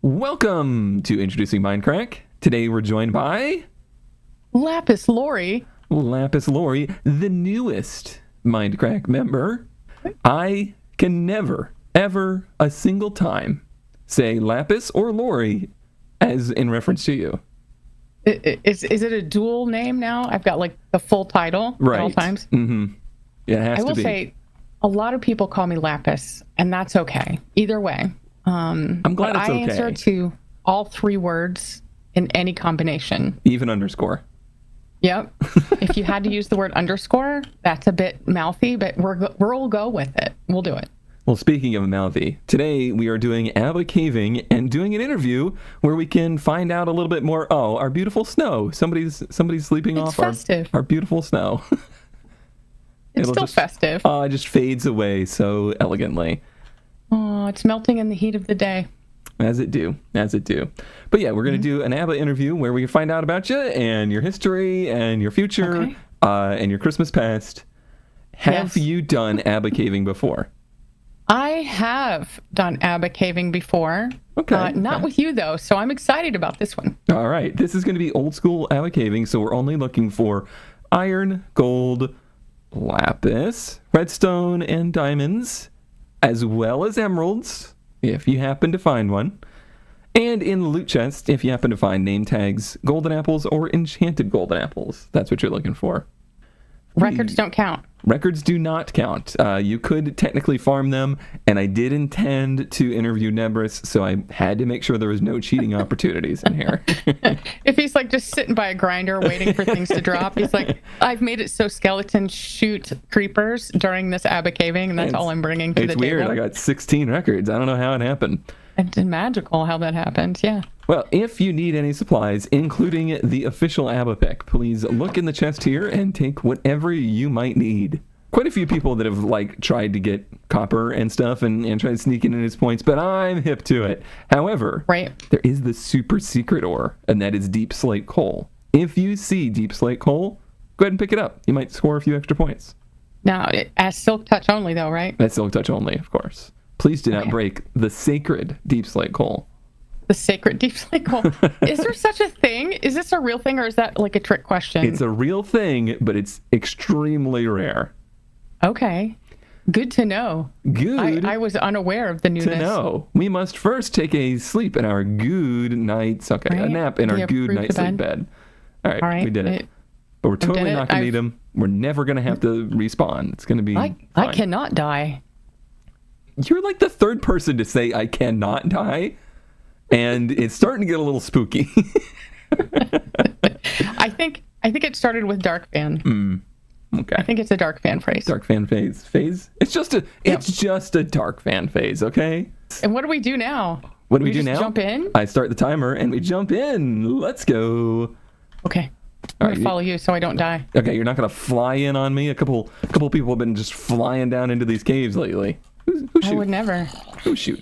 Welcome to Introducing Mindcrack. Today we're joined by Lapis Lori. Lapis Lori, the newest Mindcrack member. I can never, ever, a single time say Lapis or Lori as in reference to you. Is it a dual name now? I've got like the full title Right. at all times. Mm-hmm. Yeah, it has I to will be. say a lot of people call me Lapis, and that's okay. Either way. I'm glad it's I okay. answer to all three words in any combination. Even underscore. Yep. If you had to use the word underscore, that's a bit mouthy, but we'll go with it. We'll do it. Well, speaking of mouthy, today we are doing ABBA caving and doing an interview where we can find out a little bit more. Oh, our beautiful snow. Somebody's sleeping It's off festive. our beautiful snow. It's still festive. Oh, it just fades away so elegantly. Oh, it's melting in the heat of the day. As it do. But yeah, we're going to do an ABBA interview where we can find out about you and your history and your future and your Christmas past. Have you done ABBA caving before? I have done ABBA caving before. Okay. Not with you, though, so I'm excited about this one. All right. This is going to be old school ABBA caving, so we're only looking for iron, gold, lapis, redstone, and diamonds, as well as emeralds, if you happen to find one. And in the loot chest, if you happen to find name tags, golden apples, or enchanted golden apples. That's what you're looking for. Records don't count. Records do not count. You could technically farm them, and I did intend to interview Nebris, so I had to make sure there was no cheating opportunities in here. If he's like just sitting by a grinder waiting for things to drop, he's like, I've made it so skeletons shoot creepers during this ABBA caving, and that's all I'm bringing to the table. It's weird. I got 16 records. I don't know how it happened. It's magical how that happened, yeah. Well, if you need any supplies, including the official ABBA pick, please look in the chest here and take whatever you might need. Quite a few people that have tried to get copper and stuff and try to sneak in his points, but I'm hip to it. However, there is the super secret ore, and that is deep slate coal. If you see deep slate coal, go ahead and pick it up. You might score a few extra points. Now, as silk touch only, though, right? That's silk touch only, of course. Please do not break the sacred deep slate coal. The sacred deep slate coal. Is there such a thing? Is this a real thing, or is that like a trick question? It's a real thing, but it's extremely rare. Okay. Good to know. Good. I was unaware of the newness. To know. We must first take a sleep in our good night's... Okay, a nap in our good night sleep bed. All right, we did it. But we're totally not going to need them. We're never going to have to respawn. It's going to be fine. I cannot die. You're like the third person to say I cannot die, and it's starting to get a little spooky. I think it started with Dark Fan. Okay. I think it's a Dark Fan phrase. Dark Fan phase. It's just a Dark Fan phase, okay? And what do we do now? What do we do now? Jump in? I start the timer and we jump in. Let's go. Okay. I'm going to follow you so I don't die. Okay, you're not going to fly in on me? A couple people have been just flying down into these caves lately. Who shoot? I would never. Who shoot?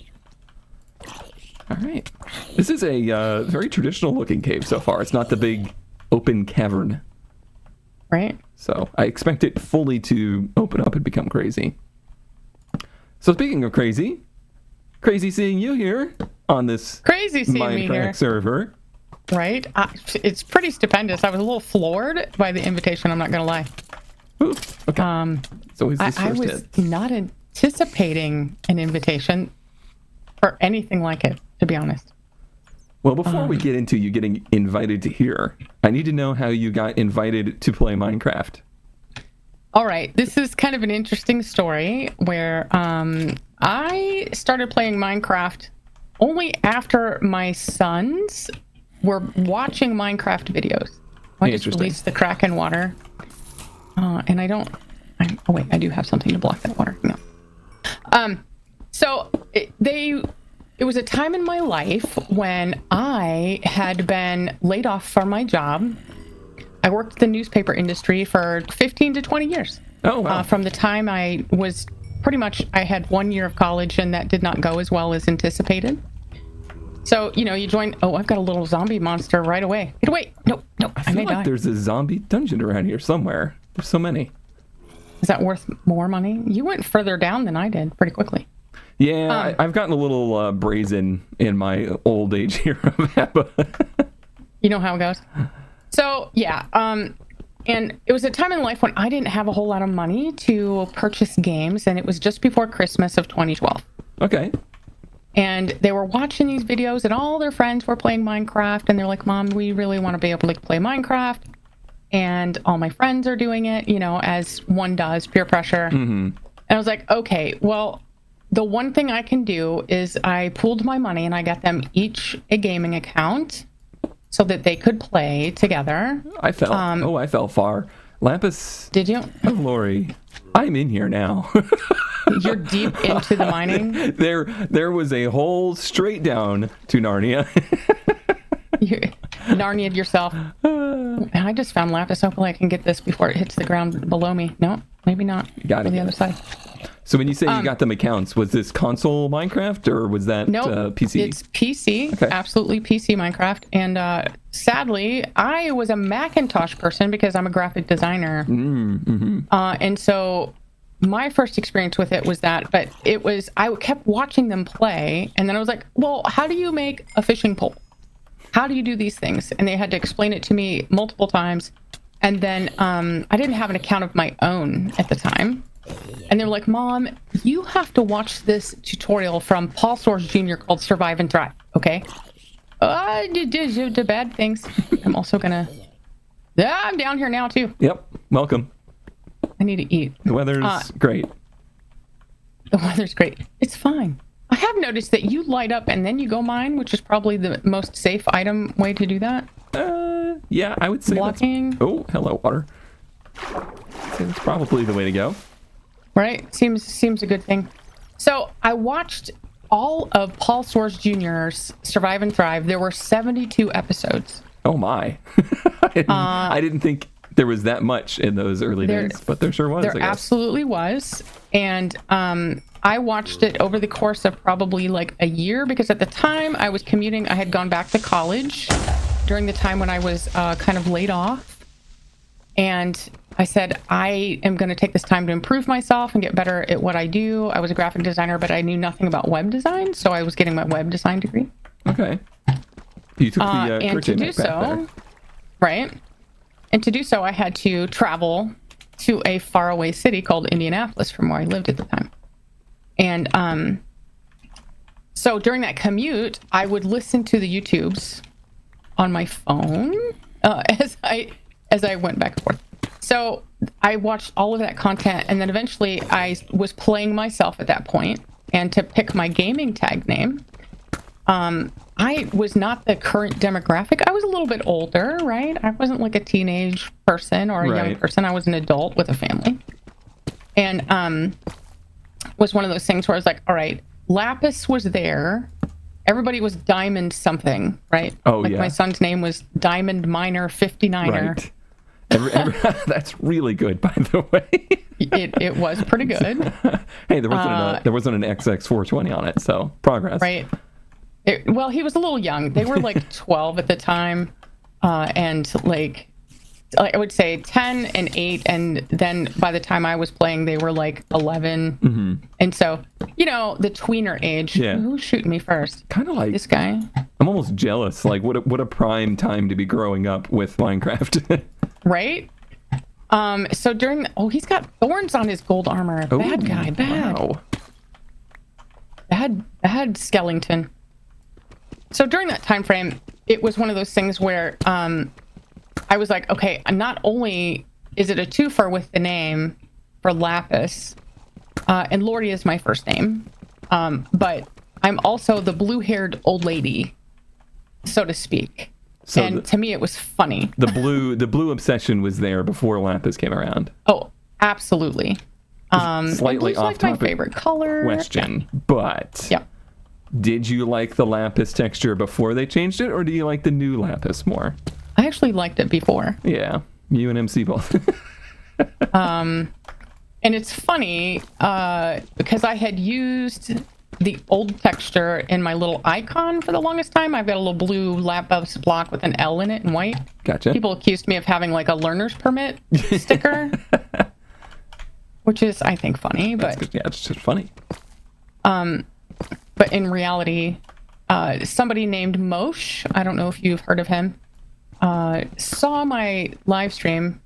All right. This is a very traditional looking cave so far. It's not the big open cavern. Right. So I expect it fully to open up and become crazy. So speaking of crazy seeing you here on this crazy seeing me here Mindcrack server. Right. It's pretty stupendous. I was a little floored by the invitation. I'm not going to lie. Ooh, okay. So is this I was not anticipating an invitation or anything like it, to be honest. Well, before we get into you getting invited to here, I need to know how you got invited to play Minecraft. All right. This is kind of an interesting story where I started playing Minecraft only after my sons were watching Minecraft videos. I just released the Kraken water. And I do have something to block that water. No. So it was a time in my life when I had been laid off from my job. I worked in the newspaper industry for 15 to 20 years. Oh, wow. From the time I was I had 1 year of college, and that did not go as well as anticipated. So, you join. Oh, I've got a little zombie monster right away. Get away. No, I may die. There's a zombie dungeon around here somewhere. There's so many. Is that worth more money? You went further down than I did pretty quickly. Yeah, I've gotten a little brazen in my old age here of ABBA. You know how it goes. So yeah, and it was a time in life when I didn't have a whole lot of money to purchase games, and it was just before Christmas of 2012. Okay. And they were watching these videos, and all their friends were playing Minecraft, and they're like, Mom, we really want to be able to play Minecraft. And all my friends are doing it, you know, as one does, peer pressure. Mm-hmm. And I was like, okay, well, the one thing I can do is I pooled my money and I got them each a gaming account so that they could play together. I fell far. Lapis. Did you? Lori, I'm in here now. You're deep into the mining. There was a hole straight down to Narnia. You Narnia'd yourself. I just found lapis. Hopefully I can get this before it hits the ground below me. No, maybe not. Got it. On the other side. So when you say you got them accounts, was this console Minecraft or was that PC? It's PC. Okay. Absolutely PC Minecraft. And sadly, I was a Macintosh person because I'm a graphic designer. Mm-hmm. And so my first experience with it was that, but I kept watching them play. And then I was like, well, how do you make a fishing pole? How do you do these things? And they had to explain it to me multiple times. And then I didn't have an account of my own at the time. And they were like, Mom, you have to watch this tutorial from Paul Soares Jr. called Survive and Thrive, okay? The bad things. I'm also gonna... I'm down here now, too. Yep. Welcome. I need to eat. The weather's great. The weather's great. It's fine. I have noticed that you light up and then you go mine, which is probably the most safe item way to do that. Yeah, I would say Blocking. Oh, hello, water. It's probably the way to go. Right? Seems a good thing. So I watched all of Paul Soares Jr.'s Survive and Thrive. There were 72 episodes. Oh my. I didn't think there was that much in those early days, but there sure was. There absolutely was. And I watched it over the course of probably like a year because at the time I was commuting. I had gone back to college during the time when I was kind of laid off. And I said, I am going to take this time to improve myself and get better at what I do. I was a graphic designer, but I knew nothing about web design. So I was getting my web design degree. Okay. You took the and to do so, right? And to do so, I had to travel to a faraway city called Indianapolis from where I lived at the time. And so during that commute, I would listen to the YouTubes on my phone as I went back and forth. So I watched all of that content, and then eventually I was playing myself at that point. And to pick my gaming tag name, I was not the current demographic. I was a little bit older, right? I wasn't like a teenage person or a young person. I was an adult with a family. And was one of those things where I was like, all right, Lapis was there. Everybody was Diamond something, right? Oh, like yeah. My son's name was Diamond Miner 59er. Right. That's really good, by the way. It was pretty good. Hey, there wasn't an XX420 on it, so progress. Right. Well, he was a little young. They were like 12 at the time, and like I would say 10 and 8, and then by the time I was playing, they were like 11. Mm-hmm. And so, you know, the tweener age. Yeah. Who's shooting me first? Kind of like This guy. I'm almost jealous. Like, what a prime time to be growing up with Minecraft. Right? So during he's got thorns on his gold armor. Bad guy. Bad. Wow. Bad skeleton. So during that time frame, it was one of those things where I was like, okay, not only is it a twofer with the name for Lapis, and Lori is my first name, but I'm also the blue-haired old lady, so to speak. So and to me, it was funny. The blue obsession was there before Lapis came around. Oh, absolutely. Slightly off like topic my favorite color. question, but yeah. Did you like the Lapis texture before they changed it, or do you like the new Lapis more? I actually liked it before. Yeah, you and MC both. And it's funny because I had used the old texture in my little icon for the longest time. I've got a little blue Lapis block with an L in it in white. Gotcha. People accused me of having like a learner's permit sticker, which is, I think, funny. But yeah, it's just funny. but in reality, somebody named Moshe, I don't know if you've heard of him, saw my live stream.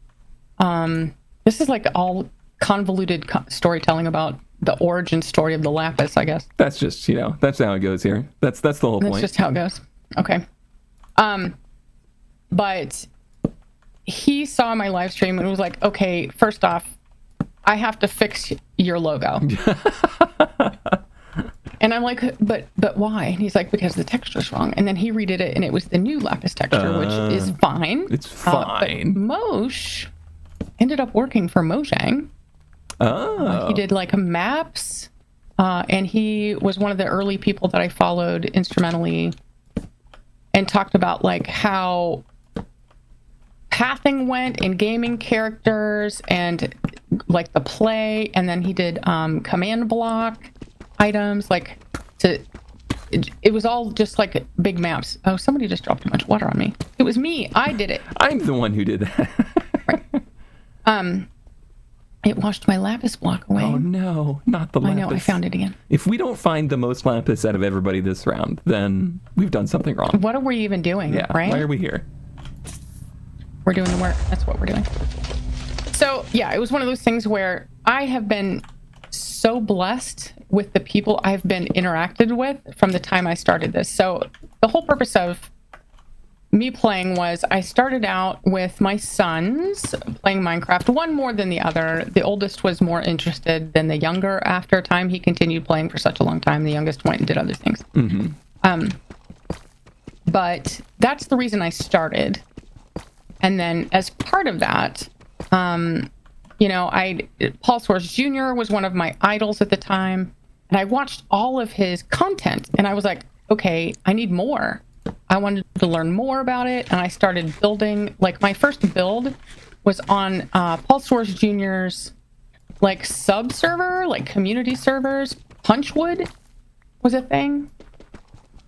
This is like all convoluted storytelling about the origin story of the Lapis, I guess. That's just, that's how it goes here. That's the whole point. That's just how it goes. Okay. But he saw my live stream and was like, okay, first off, I have to fix your logo. And I'm like, but why? And he's like, because the texture's wrong. And then he redid it, and it was the new Lapis texture, which is fine. It's fine. But Moshe ended up working for Mojang. Oh. He did like maps, and he was one of the early people that I followed instrumentally and talked about like how pathing went in gaming characters and like the play, and then he did command block items like it was all just like big maps. Oh, somebody just dropped too much water on me. It was me. I did it. I'm the one who did that. Right. It washed my Lapis block away. Oh no, not the Lapis. I know, I found it again. If we don't find the most Lapis out of everybody this round, then we've done something wrong. What are we even doing, right? Why are we here? We're doing the work. That's what we're doing. So, yeah, it was one of those things where I have been so blessed with the people I've been interacted with from the time I started this. So the whole purpose of me playing was I started out with my sons playing Minecraft, one more than the other. The oldest was more interested than the younger. After a time, he continued playing for such a long time. The youngest went and did other things. Mm-hmm. But that's the reason I started. And then as part of that, Paul Soares Jr. was one of my idols at the time. And I watched all of his content and I was like, okay, I need more. I wanted to learn more about it. And I started building, like my first build was on Paul Soares Jr.'s like sub server, like community servers. Punchwood was a thing.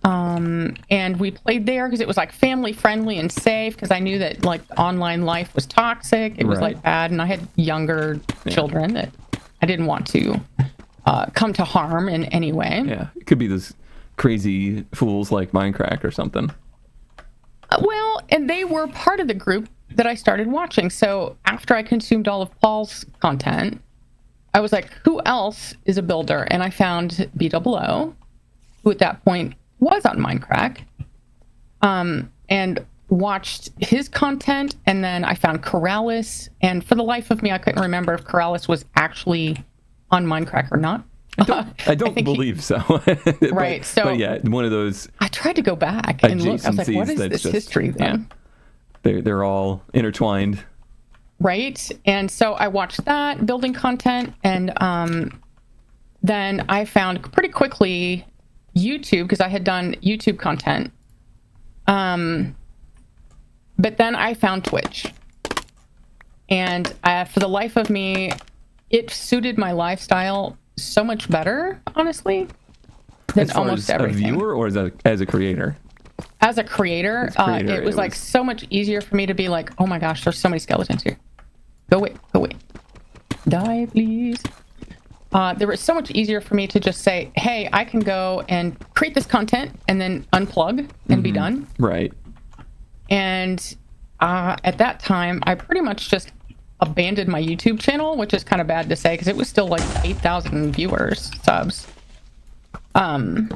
And we played there because it was like family friendly and safe, because I knew that like online life was toxic. It was like bad. And I had younger children that I didn't want to come to harm in any way. Yeah, it could be this crazy fools like Mindcracker or something. Well, and they were part of the group that I started watching. So after I consumed all of Paul's content, I was like, who else is a builder? And I found BOO, who at that point was on Mindcrack, and watched his content. And then I found Corrales. And for the life of me, I couldn't remember if Corrales was actually on Mindcrack or not. I don't believe so. Right. But yeah, one of those. I tried to go back and look. I was like, what is this history then? Yeah, they're all intertwined. Right. And so I watched that, building content. And then I found pretty quickly YouTube, because I had done YouTube content. But then I found Twitch. And for the life of me, it suited my lifestyle so much better, honestly, than almost everything. As a viewer or as a creator? As a creator, it was like so much easier for me to be like, oh my gosh, there's so many skeletons here. Go away. Die, please. There was so much easier for me to just say, hey, I can go and create this content and then unplug and be done. Right. And at that time, I pretty much just abandoned my YouTube channel, which is kind of bad to say because it was still like 8,000 viewers, subs. You're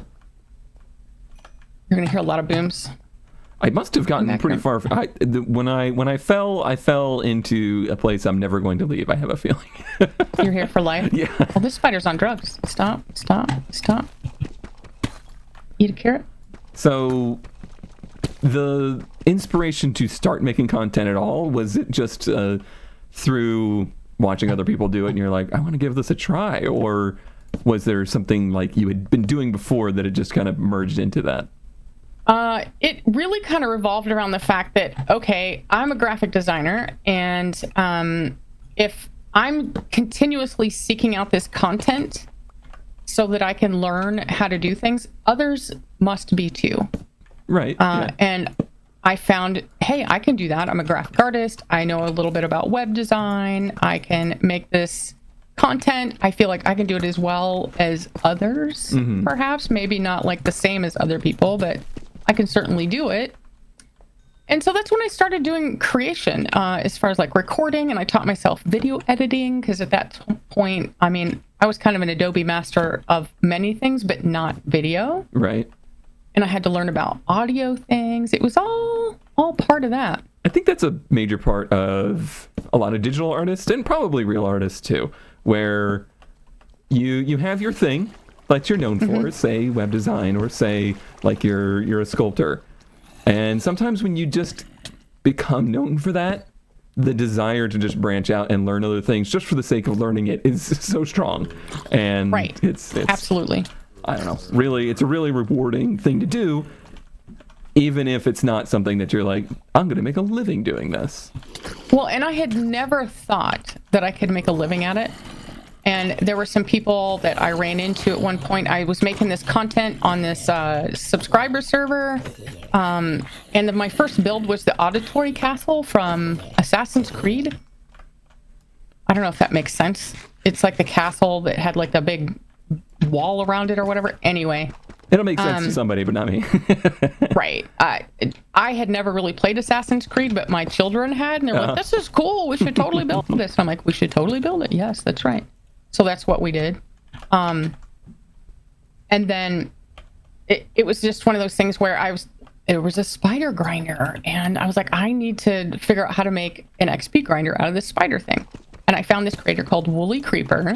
gonna hear a lot of booms. I must have gotten pretty far. When I fell into a place I'm never going to leave. I have a feeling. You're here for life. Yeah. Well, this spider's on drugs. Stop. Eat a carrot. So, the inspiration to start making content at all, was it just through watching other people do it and you're like, I want to give this a try? Or was there something like you had been doing before that it just kind of merged into that? It really kind of revolved around the fact that, okay, I'm a graphic designer, and if I'm continuously seeking out this content so that I can learn how to do things, others must be too. Right. And I found, hey, I can do that. I'm a graphic artist. I know a little bit about web design. I can make this content. I feel like I can do it as well as others, perhaps. Maybe not like the same as other people, but I can certainly do it. And so that's when I started doing creation, as far as like recording, and I taught myself video editing, because at that point, I mean, I was kind of an Adobe master of many things, but not video. Right. And I had to learn about audio things. It was all part of that. I think that's a major part of a lot of digital artists, and probably real artists too, where you have your thing that you're known for, say web design, or say like you're a sculptor. And sometimes when you just become known for that, the desire to just branch out and learn other things just for the sake of learning it is so strong. And right. It's absolutely. I don't know. Really, it's a really rewarding thing to do, even if it's not something that you're like, I'm going to make a living doing this. Well, and I had never thought that I could make a living at it. And there were some people that I ran into at one point. I was making this content on this subscriber server. And my first build was the auditory castle from Assassin's Creed. I don't know if that makes sense. It's like the castle that had like the big wall around it or whatever. Anyway. It'll make sense to somebody, but not me. Right. I had never really played Assassin's Creed, but my children had. And they're like, this is cool. We should totally build this. And I'm like, we should totally build it. Yes, that's right. So that's what we did. And then it was just one of those things where it was a spider grinder. And I was like, I need to figure out how to make an XP grinder out of this spider thing. And I found this creator called Woolly Creeper,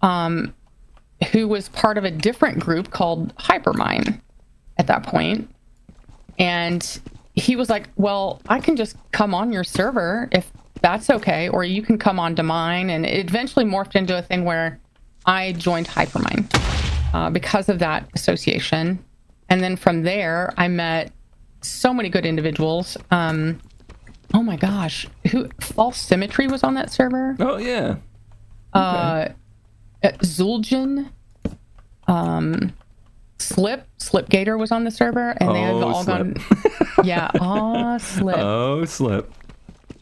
who was part of a different group called Hypermine at that point. And he was like, well, I can just come on your server if that's okay, or you can come on to mine. And it eventually morphed into a thing where I joined Hypermine because of that association. And then from there, I met so many good individuals. Oh my gosh, False Symmetry was on that server. Oh yeah. Okay. Zul'jin, Slipgator was on the server, and they had all Slip. gone. Yeah, Slip. Oh, Slip.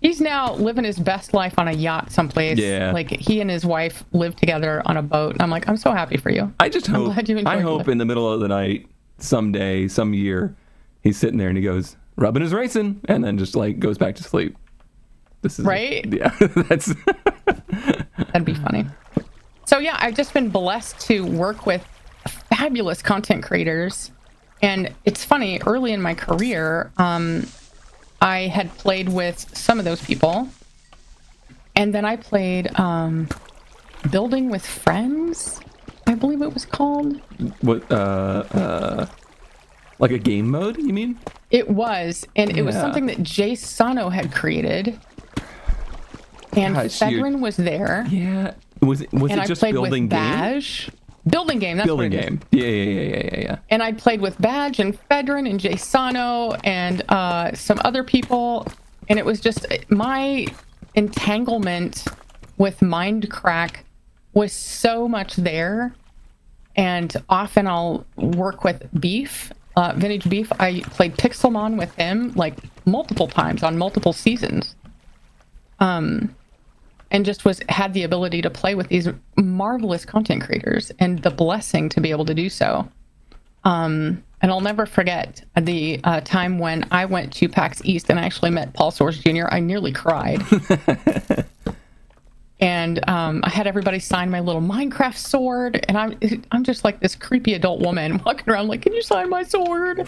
He's now living his best life on a yacht someplace. Yeah. Like he and his wife live together on a boat. And I'm like, I'm so happy for you. I just hope. I'm glad you enjoyed I hope in the middle of the night, someday, some year, he's sitting there and he goes, "Rubbing is racing," and then just like goes back to sleep. This is right. Yeah, that's. That'd be funny. So yeah, I've just been blessed to work with fabulous content creators, and it's funny. Early in my career, I had played with some of those people, and then I played Building with Friends, I believe it was called. What? Like a game mode? You mean? It was, and it was something that Jay Sano had created, and Fedrin was there. Yeah. Was it and just I played building with game? Badge. Building game. That's Building what it game. is. Yeah. And I played with Badge and Fedrin and Jay Sano and some other people, and it was just my entanglement with Mindcrack was so much there. And often I'll work with Beef, Vintage Beef. I played Pixelmon with him like multiple times on multiple seasons. And just had the ability to play with these marvelous content creators and the blessing to be able to do so. And I'll never forget the time when I went to PAX East and I actually met Paul Soares Jr. I nearly cried. And I had everybody sign my little Minecraft sword, and I'm just like this creepy adult woman walking around like, can you sign my sword?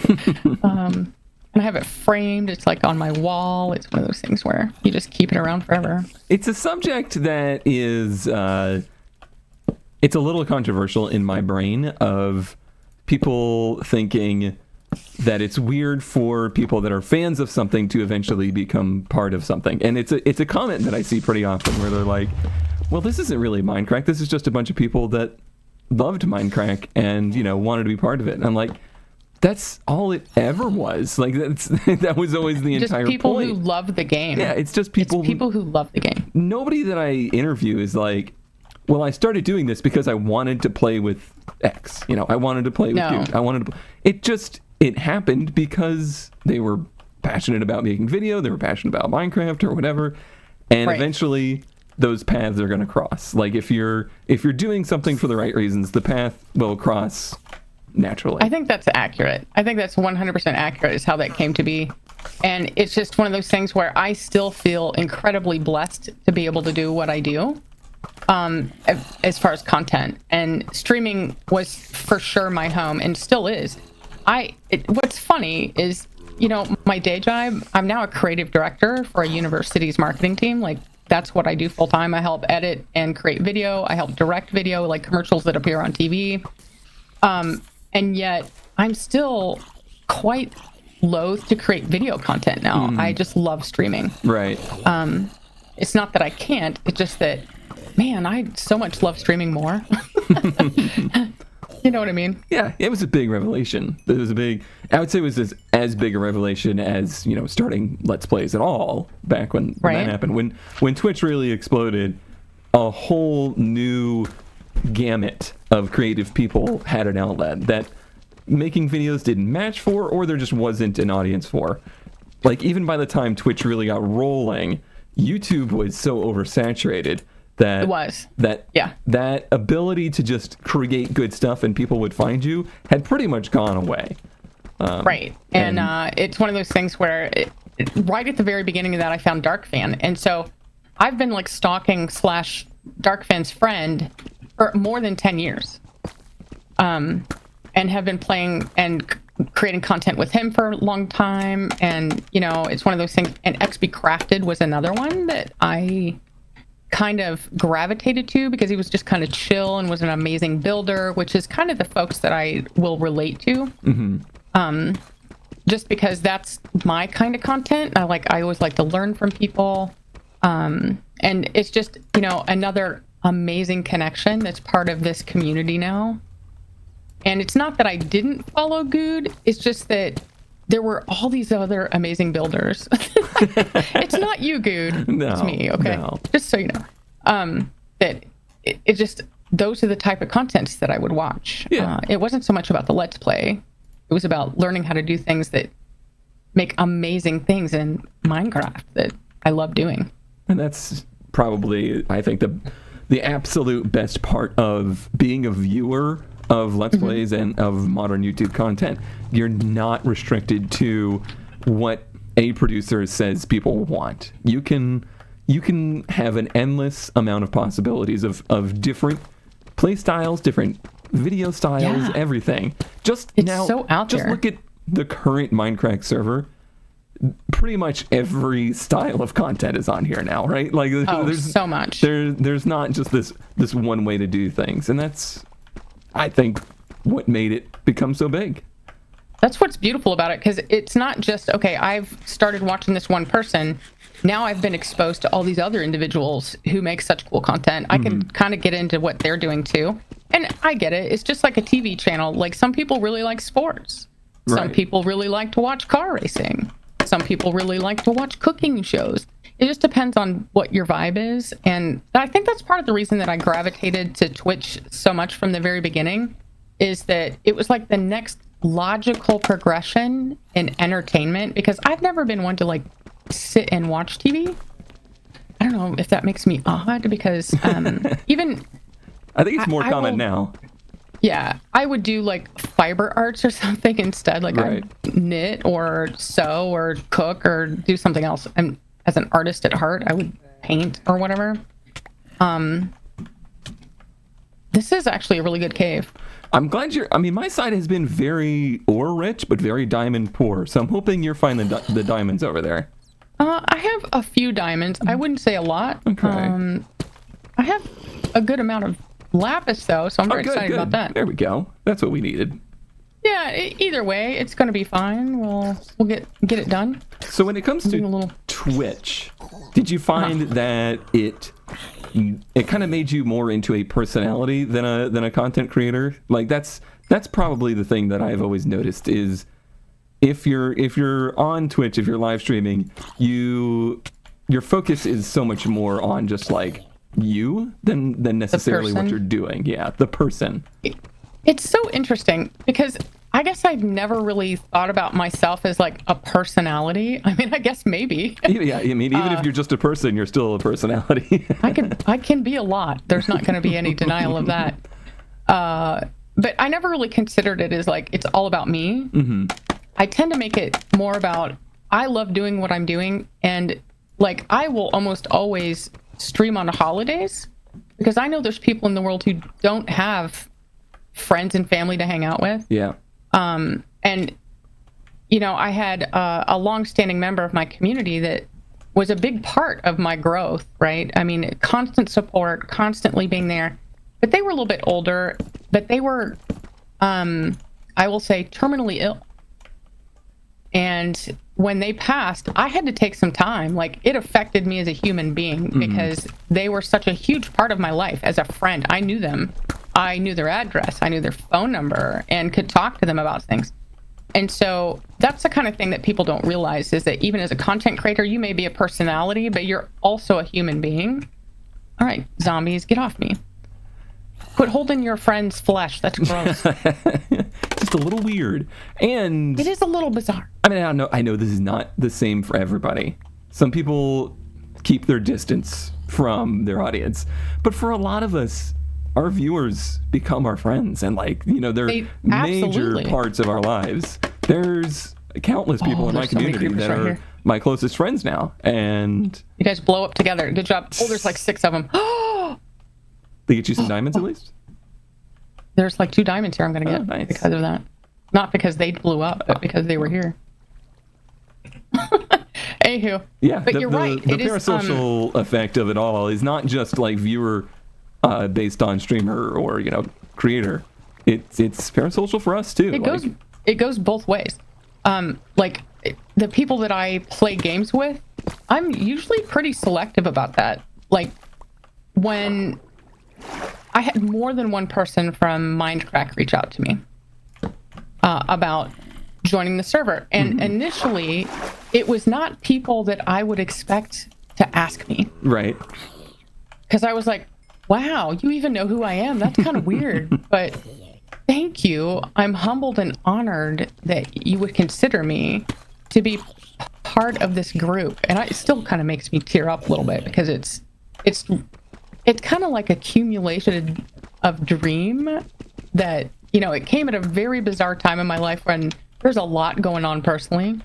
And I have it framed. It's like on my wall. It's one of those things where you just keep it around forever. It's a subject that is, it's a little controversial in my brain, of people thinking that it's weird for people that are fans of something to eventually become part of something. And it's a comment that I see pretty often where they're like, well, this isn't really Mindcrack. This is just a bunch of people that loved Mindcrack and, wanted to be part of it. And I'm like, that's all it ever was. Like that was always the just entire people point. Who love the game. Yeah, it's just people. It's people who love the game. Nobody that I interview is like, well, I started doing this because I wanted to play with X. I wanted to play with you. I wanted to. It happened because they were passionate about making video. They were passionate about Minecraft or whatever, and eventually those paths are going to cross. Like if you're doing something for the right reasons, the path will cross naturally. I think that's accurate. I think that's 100% accurate is how that came to be. And it's just one of those things where I still feel incredibly blessed to be able to do what I do, as far as content. And streaming was for sure my home and still is. What's funny is, my day job, I'm now a creative director for a university's marketing team. Like, that's what I do full time. I help edit and create video. I help direct video, like commercials that appear on TV. And yet I'm still quite loath to create video content now. I just love streaming. Right. It's not that I can't. It's just that, man, I so much love streaming more. You know what I mean? Yeah, it was a big revelation. I would say it was as big a revelation as, starting Let's Plays at all back when that happened. When Twitch really exploded, a whole new gamut of creative people had an outlet that making videos didn't match for, or there just wasn't an audience for. Like, even by the time Twitch really got rolling, YouTube was so oversaturated that it was. That ability to just create good stuff and people would find you had pretty much gone away. Right. And it's one of those things where right at the very beginning of that, I found DarkFan. And so I've been like stalking / DarkFan's friend for more than 10 years. And have been playing and creating content with him for a long time. And, it's one of those things. And XB Crafted was another one that I kind of gravitated to because he was just kind of chill and was an amazing builder, which is kind of the folks that I will relate to. Mm-hmm. Just because that's my kind of content. I always like to learn from people. And it's just, another amazing connection that's part of this community now. And it's not that I didn't follow Good. It's just that there were all these other amazing builders. It's not you, Good. No, it's me, okay? No. Just so you know. That it just, those are the type of contents that I would watch. Yeah. It wasn't so much about the Let's Play. It was about learning how to do things that make amazing things in Minecraft that I love doing. And that's probably, I think, the absolute best part of being a viewer of Let's Plays and of modern YouTube content. You're not restricted to what a producer says people want. You can have an endless amount of possibilities of different play styles, different video styles, everything. It's so out there. Just look at the current Mindcracker server. Pretty much every style of content is on here now, right? Like, there's so much. There's not just this one way to do things, and that's, I think, what made it become so big. That's what's beautiful about it, because it's not just, okay, I've started watching this one person. Now I've been exposed to all these other individuals who make such cool content. I can kind of get into what they're doing too. And I get it. It's just like a TV channel. Like, some people really like sports. Some people really like to watch car racing. Some people really like to watch cooking shows. It just depends on what your vibe is. And I think that's part of the reason that I gravitated to Twitch so much from the very beginning, is that it was like the next logical progression in entertainment, because I've never been one to like sit and watch TV. I don't know if that makes me odd, because even I think it's more common now. Yeah, I would do like fiber arts or something instead. Like, I'd knit or sew or cook or do something else. And as an artist at heart, I would paint or whatever. This is actually a really good cave. I'm glad my side has been very ore rich, but very diamond poor. So I'm hoping you're finding the diamonds over there. I have a few diamonds. I wouldn't say a lot. Okay. I have a good amount of lapis, though, so I'm very excited about that. There we go. That's what we needed. Yeah, either way, it's going to be fine. We'll get it done. So when it comes to Twitch, did you find that it kind of made you more into a personality than a content creator? Like, that's probably the thing that I've always noticed is if you're on Twitch, if you're live streaming, your focus is so much more on just like you than necessarily what you're doing. Yeah, the person. It's so interesting because I guess I'd never really thought about myself as like a personality. I mean, I guess maybe. Yeah, I mean, even if you're just a person, you're still a personality. I can be a lot. There's not going to be any denial of that. But I never really considered it as like, it's all about me. Mm-hmm. I tend to make it more about, I love doing what I'm doing. And like, I will almost always stream on holidays because I know there's people in the world who don't have friends and family to hang out with. Yeah. And, you know, I had a long-standing member of my community that was a big part of my growth, right? I mean, constant support, constantly being there. But they were a little bit older, but they were, I will say, terminally ill. And when they passed, I had to take some time. Like, it affected me as a human being because they were such a huge part of my life as a friend. I knew them. I knew their address. I knew their phone number and could talk to them about things. And so that's the kind of thing that people don't realize is that even as a content creator, you may be a personality, but you're also a human being. All right, zombies, get off me. Quit holding your friend's flesh. That's gross. Just a little weird. And it is a little bizarre. I mean, I know this is not the same for everybody. Some people keep their distance from their audience. But for a lot of us, our viewers become our friends, and like, you know, they're major parts of our lives. There's countless people in my community that are my closest friends now, and you guys blow up together. Good job. Oh, there's like 6 of them. They get you some diamonds at least? There's like 2 diamonds here I'm gonna get nice. because of that. Not because they blew up, but because they were here. Anywho, yeah, but you're right. The parasocial effect of it all is not just like viewer based on streamer or, you know, creator. It's parasocial for us too. It goes both ways. Like the people that I play games with, I'm usually pretty selective about that. Like when I had more than one person from Mindcracker reach out to me about joining the server, and initially it was not people that I would expect to ask me. Right. Because I was like, wow, you even know who I am? That's kind of weird. But thank you. I'm humbled and honored that you would consider me to be part of this group. And it still kind of makes me tear up a little bit because it's kind of like accumulation of dream that, you know, it came at a very bizarre time in my life when there's a lot going on personally.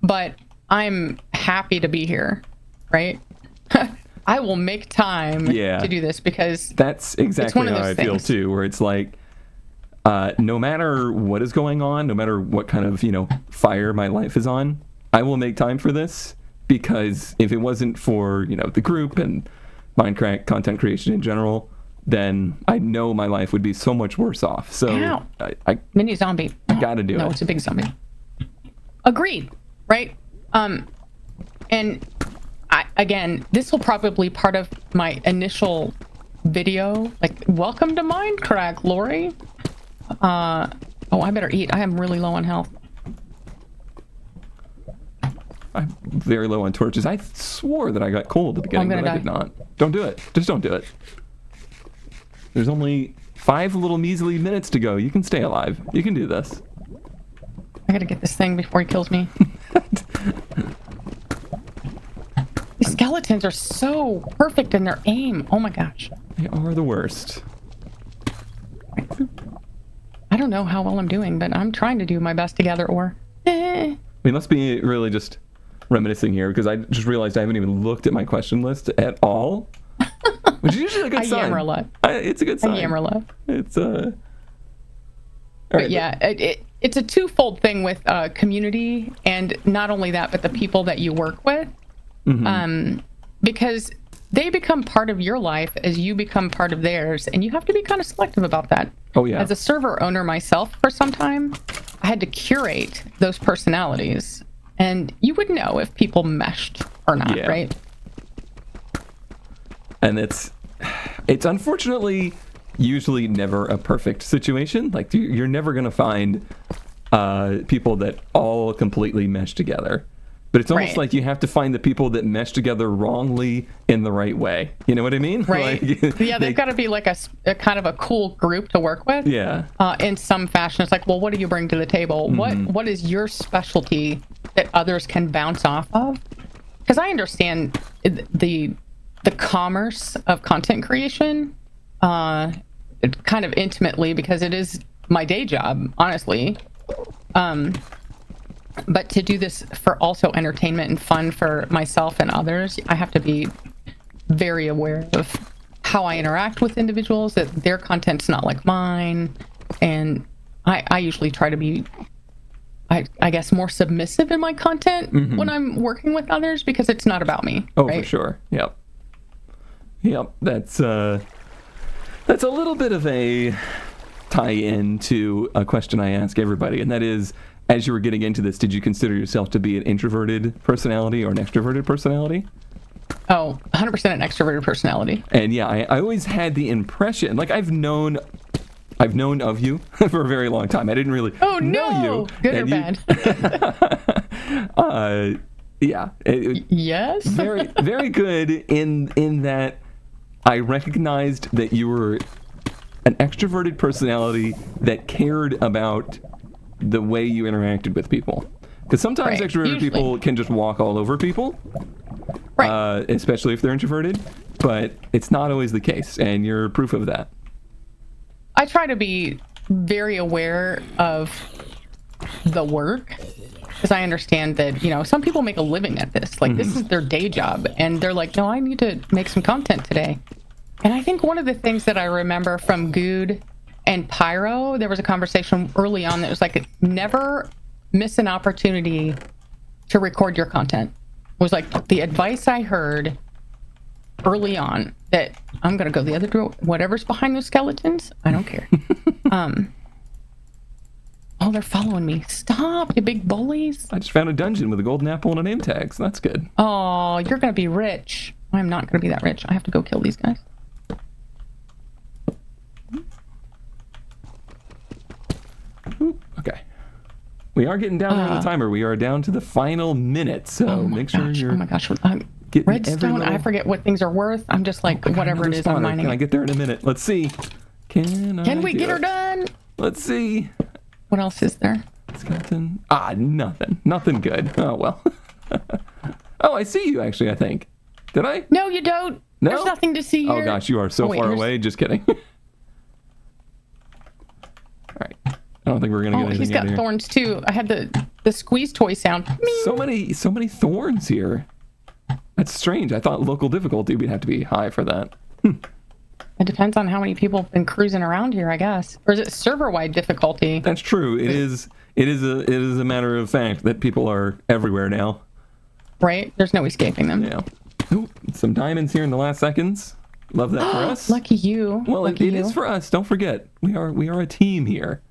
But I'm happy to be here, right? I will make time to do this because that's exactly how I feel too, where it's like, no matter what is going on, no matter what kind of, you know, fire my life is on, I will make time for this, because if it wasn't for, you know, the group and Mindcracker content creation in general, then I know my life would be so much worse off. So I mini zombie. I gotta do it. No, it's a big zombie. Agreed, right? And again, this will probably be part of my initial video, like, welcome to Mindcracker, Lori. Oh, I better eat. I am really low on health. I'm very low on torches. I swore that I got coal at the beginning, but I did not. Don't do it. Just don't do it. There's only 5 little measly minutes to go. You can stay alive. You can do this. I gotta get this thing before he kills me. These skeletons are so perfect in their aim. Oh my gosh. They are the worst. I don't know how well I'm doing, but I'm trying to do my best to gather ore. We must be really just reminiscing here, because I just realized I haven't even looked at my question list at all. Which is usually a good sign. I yammer a lot. It's a good sign. I yammer a lot. It's But yeah, it's a twofold thing with community, and not only that, but the people that you work with. Because they become part of your life as you become part of theirs, and you have to be kind of selective about that. Oh yeah. As a server owner myself for some time, I had to curate those personalities, and you would know if people meshed or not, right? And it's unfortunately usually never a perfect situation. Like, you're never going to find people that all completely mesh together. But it's almost Right. like you have to find the people that mesh together wrongly in the right way. You know what I mean? Right. Like, Yeah, they've got to be like a kind of a cool group to work with. Yeah. In some fashion, it's like, well, what do you bring to the table? What is your specialty that others can bounce off of? Because I understand the commerce of content creation kind of intimately, because it is my day job, honestly. But to do this for also entertainment and fun for myself and others, I have to be very aware of how I interact with individuals, that their content's not like mine. And I usually try to be, I guess, more submissive in my content when I'm working with others, because it's not about me. Oh, right? for sure. Yep. That's a little bit of a tie-in to a question I ask everybody, and that is, as you were getting into this, did you consider yourself to be an introverted personality or an extroverted personality? Oh, 100% an extroverted personality. And yeah, I always had the impression, like I've known of you for a very long time. I didn't really know you. Good or bad? Yeah. Yes. Very, very good in that I recognized that you were an extroverted personality that cared about the way you interacted with people. Because sometimes Right, extroverted usually. people can just walk all over people, Right. especially if they're introverted. But it's not always the case, and you're proof of that. I try to be very aware of the work, because I understand that, some people make a living at this. Like, this is their day job, and they're like, no, I need to make some content today. And I think one of the things that I remember from Good and Pyro, there was a conversation early on that was like, never miss an opportunity to record your content. It was like the advice I heard early on, that I'm going to go the other door, whatever's behind those skeletons, I don't care. Oh, they're following me. Stop, you big bullies. I just found a dungeon with a golden apple and a name tag, so that's good. Oh, you're going to be rich. I'm not going to be that rich. I have to go kill these guys. Okay. We are getting down there on the timer. We are down to the final minute, so make sure you're... Oh my gosh. getting Redstone, every little- I forget what things are worth. I'm just like, I got whatever it another is, I'm spawner. mining Can I it. get there in a minute? Let's see. Can we get her done? Let's see. What else is there? Skeleton. Nothing. Nothing good. Oh, well. Oh, I see you, actually, I think. Did I? No, you don't. No? There's nothing to see here. Oh, gosh, you are so Oh, wait, far here's- away. Just kidding. All right. I don't think we're going to Oh, get anything he's got out of here. thorns too. I had the squeeze toy sound. So many thorns here. That's strange. I thought local difficulty we'd have to be high for that. It depends on how many people have been cruising around here, I guess. Or is it server-wide difficulty? That's true. It is a matter of fact that people are everywhere now. Right? There's no escaping them. Yeah. Ooh, some diamonds here in the last seconds. Love that for us. Lucky you. Well, it Lucky you. is for us. Don't forget, we are a team here.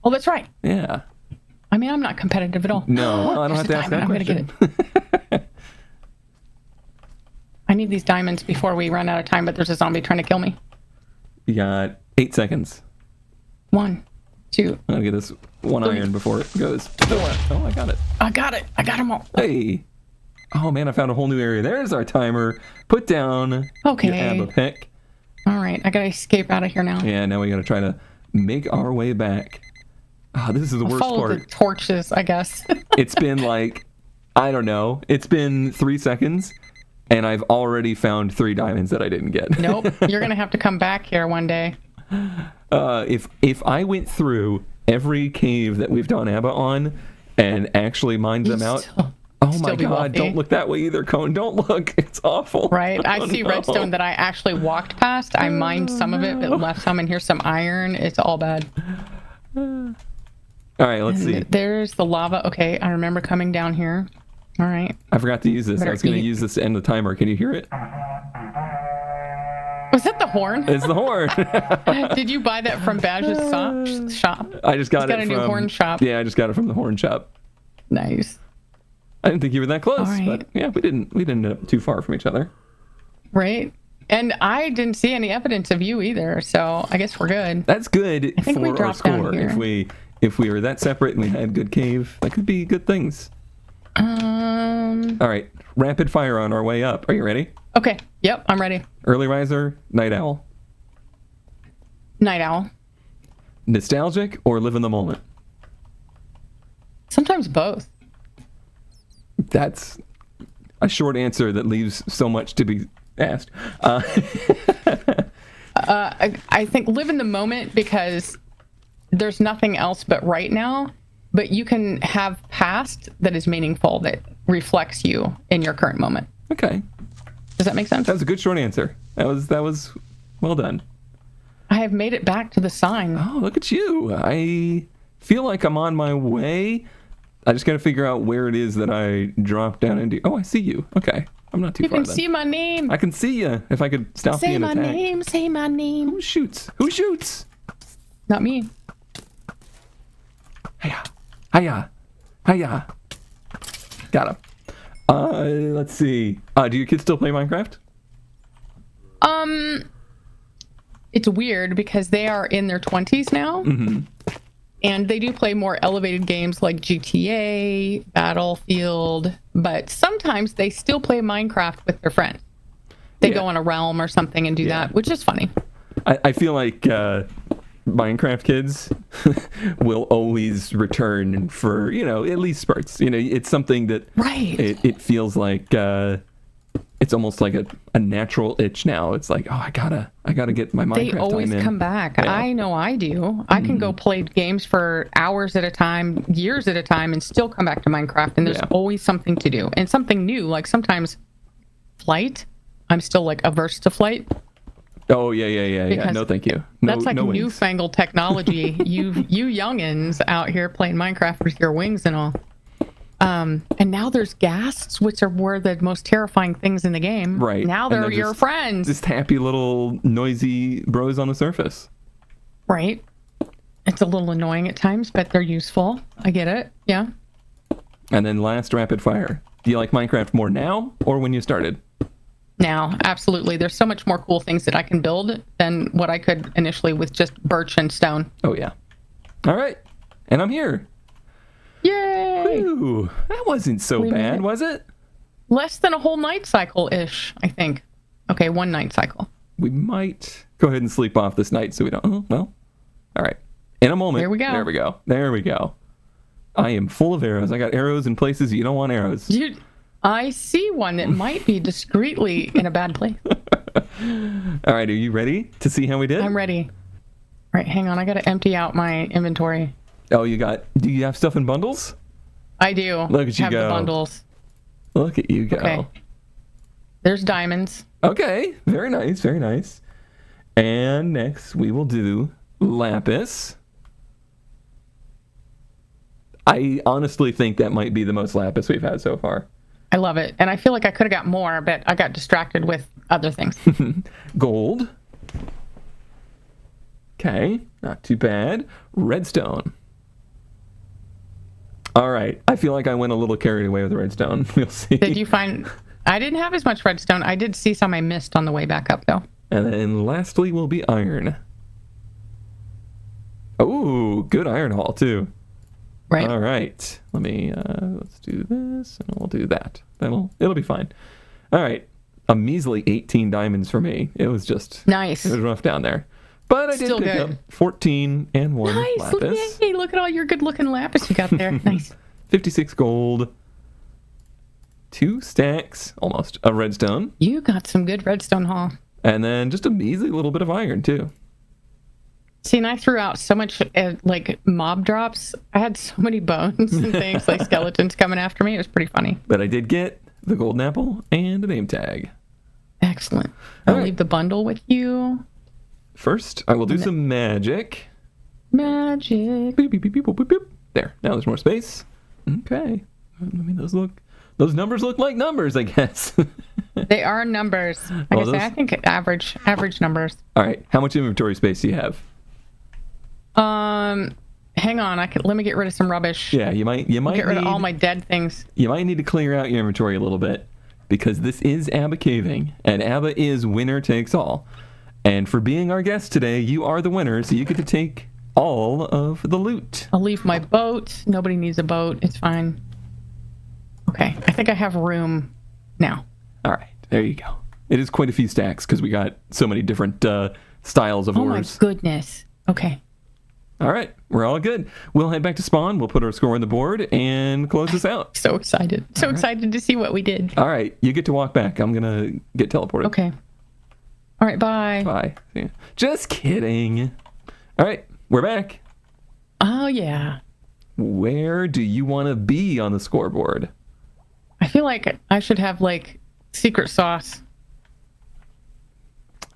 Oh, that's right. Yeah. I mean, I'm not competitive at all. No, I don't have There's to a ask that diamond. I'm question. gonna get it. I need these diamonds before we run out of time, but there's a zombie trying to kill me. You got 8 seconds. 1, 2. I'm gonna get this one 3, iron before it goes. 4. Oh, I got it. I got it. I got them all. Hey. Oh man, I found a whole new area. There's our timer. Put down Okay. your ABBA pick. All right. I gotta escape out of here now. Yeah, now we gotta try to make our way back. This is the worst Follow the part. torches, I guess. It's been like, I don't know. It's been 3 seconds, and I've already found 3 diamonds that I didn't get. Nope. You're gonna have to come back here one day. If I went through every cave that we've done ABBA on and actually mined them out, oh my still be god! wealthy. Don't look that way either, Cone. Don't look. It's awful. Right. I Oh, see no. redstone that I actually walked past. I mined some of it, but left some, and here's some iron. It's all bad. All right, let's see. There's the lava. Okay, I remember coming down here. All right. I forgot to use this. I Better was going to eat. use this to end the timer. Can you hear it? Was that the horn? It's the horn. Did you buy that from Badge's shop? I just got He's got it a new from horn shop. Yeah, I just got it from the horn shop. Nice. I didn't think you were that close, All right. but yeah, we didn't end up too far from each other. Right. And I didn't see any evidence of you either, so I guess we're good. That's good think we for our dropped down score. here. If we were that separate and we had good cave, that could be good things. down. All right, rapid fire on our way up. Are you ready? Okay. Yep, I'm ready. Early riser, night owl. Night owl. Nostalgic or live in the moment? Sometimes both. That's a short answer that leaves so much to be asked. I think live in the moment because there's nothing else but right now, but you can have past that is meaningful, that reflects you in your current moment. Okay. Does that make sense? That was a good short answer. That was well done. I have made it back to the sign. Oh, look at you. I feel like I'm on my way. I just got to figure out where it is that I dropped down into. Oh, I see you. Okay. I'm not too You far can then. see my name. I can see you. If I could stop Say being my attacked. name. Say my name. Who shoots? Who shoots? Not me. Hiya. Hiya. Hiya. Got him. Let's see. Do your kids still play Minecraft? It's weird because they are in their 20s now. Mm-hmm. And they do play more elevated games like GTA, Battlefield, but sometimes they still play Minecraft with their friends. They go on a realm or something and do that, which is funny. I feel like Minecraft kids will always return for, at least spurts. It's something that it feels like it's almost like a natural itch now. It's like, oh, I gotta get my Minecraft They always time in. come back. Yeah. I know I do. I can go play games for hours at a time, years at a time, and still come back to Minecraft. And there's always something to do and something new. Like sometimes flight. I'm still like averse to flight. Oh yeah. No, thank you. No, that's like no wings. newfangled technology. you youngins out here playing Minecraft with your wings and all. And now there's ghasts, which were the most terrifying things in the game. Right. Now they're your friends. Just happy little noisy bros on the surface. Right. It's a little annoying at times, but they're useful. I get it. Yeah. And then last rapid fire. Do you like Minecraft more now or when you started? Now, absolutely. There's so much more cool things that I can build than what I could initially with just birch and stone. Oh, yeah. All right. And I'm here. Yay! Ooh, that wasn't so bad, was it? Less than a whole night cycle-ish, I think. Okay, one night cycle. We might go ahead and sleep off this night so we don't... Oh, well. All right. In a moment. There we go. There we go. I am full of arrows. I got arrows in places you don't want arrows. I see one that might be discreetly in a bad place. All right, are you ready to see how we did? I'm ready. All right, hang on. I got to empty out my inventory. Oh, do you have stuff in bundles? I do. Look at you go. Have the bundles. Look at you go. Okay. There's diamonds. Okay, very nice, very nice. And next we will do lapis. I honestly think that might be the most lapis we've had so far. I love it. And I feel like I could have got more, but I got distracted with other things. Gold. Okay, not too bad. Redstone. All right, I feel like I went a little carried away with redstone. We'll see. Did you find... I didn't have as much redstone. I did see some I missed on the way back up, though. And then lastly will be iron. Oh, good iron haul, too. Right. All right. Let's do this, and we'll do that. It'll be fine. All right. A measly 18 diamonds for me. It was just... Nice. It was rough down there. But I did Still pick good. up 14 and 1 Nice. lapis. Yay. Look at all your good-looking lapis you got there. Nice. 56 gold. 2 stacks, almost, of redstone. You got some good redstone haul. And then just a measly little bit of iron, too. See, and I threw out so much, like, mob drops. I had so many bones and things, like skeletons coming after me. It was pretty funny. But I did get the golden apple and a name tag. Excellent. I'll right. leave the bundle with you. First, I will do some magic. Magic. Beep, beep, beep, beep, boop, beep. There. Now there's more space. Okay. I mean, those numbers look like numbers, I guess. They are numbers. I think average numbers. All right. How much inventory space do you have? Hang on. Let me get rid of some rubbish. Yeah, you might Get rid of all my dead things. You might need to clear out your inventory a little bit because this is ABBA caving, and ABBA is winner takes all. And for being our guest today, you are the winner, so you get to take all of the loot. I'll leave my boat. Nobody needs a boat. It's fine. Okay, I think I have room now. All right, there you go. It is quite a few stacks because we got so many different styles of Oh my ores. goodness. Okay. All right, we're all good. We'll head back to spawn. We'll put our score on the board and close this out. So excited. So excited to see what we did. All right, you get to walk back. I'm going to get teleported. Okay. All right, bye. Bye. See ya. Just kidding. All right, we're back. Oh, yeah. Where do you want to be on the scoreboard? I feel like I should have, like, secret sauce.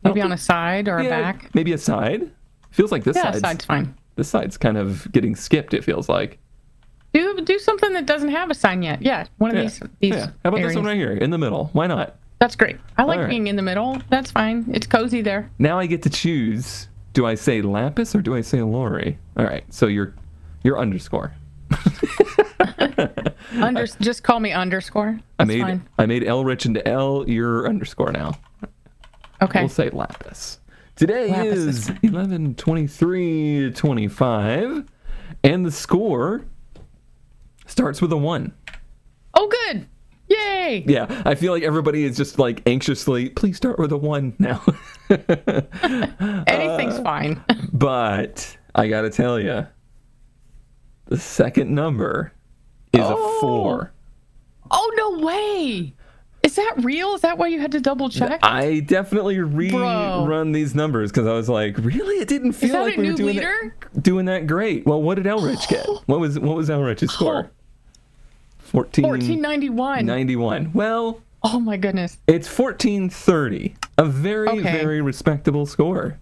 Maybe on a side or a back. Maybe a side. Feels like this side's fine. This side's kind of getting skipped, it feels like. Do something that doesn't have a sign yet. Yeah, one of these Yeah. How about areas. this one right here in the middle? Why not? That's great. I like All right. being in the middle. That's fine. It's cozy there. Now I get to choose. Do I say Lapis or do I say Lori? All right, so you're underscore. Just call me underscore. That's fine. I made Elrich into L. You're underscore now. Okay. We'll say Lapis. Today Lapis is 11/23/25, and the score starts with a 1. Oh, good. Yay. Yeah, I feel like everybody is just like anxiously, please start with a 1 now. Anything's fine. But I gotta tell you, the second number is a 4. Oh, no way. Is that real? Is that why you had to double check? I definitely rerun these numbers because I was like, really? It didn't feel like we were doing that great. Well, what did Elrich get? What was Elrich's score? 1491. 91. Well, oh my goodness. It's 1430. A very, very respectable score.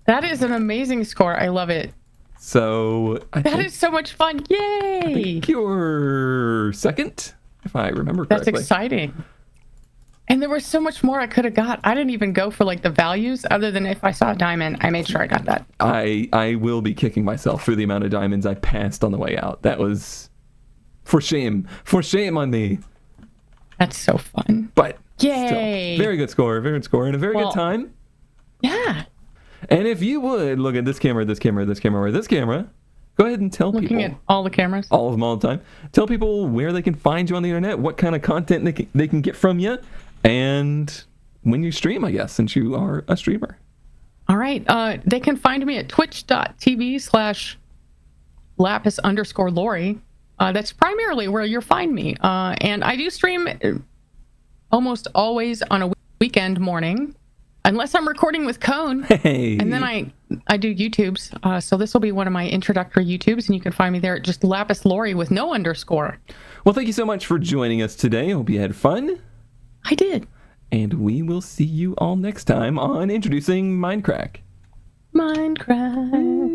That is an amazing score. I love it. So that is so much fun. Yay! I think you're second, if I remember correctly. That's exciting. And there was so much more I could have got. I didn't even go for like the values other than if I saw a diamond. I made sure I got that. I will be kicking myself for the amount of diamonds I passed on the way out. That was for shame. For shame on me. That's so fun. But yay! Still, very good score, and a very good time. Yeah. And if you would look at this camera, this camera, this camera, or this camera, go ahead and tell people. Looking at all the cameras? All of them all the time. Tell people where they can find you on the internet, what kind of content they can get from you, and when you stream, I guess, since you are a streamer. All right. They can find me at twitch.tv/Lapis_Lori. That's primarily where you'll find me. And I do stream almost always on a weekend morning, unless I'm recording with Cone. Hey. And then I do YouTubes. So this will be one of my introductory YouTubes, and you can find me there at just Lapis Lori with no underscore. Well, thank you so much for joining us today. I hope you had fun. I did. And we will see you all next time on Introducing Mindcrack. Mindcrack.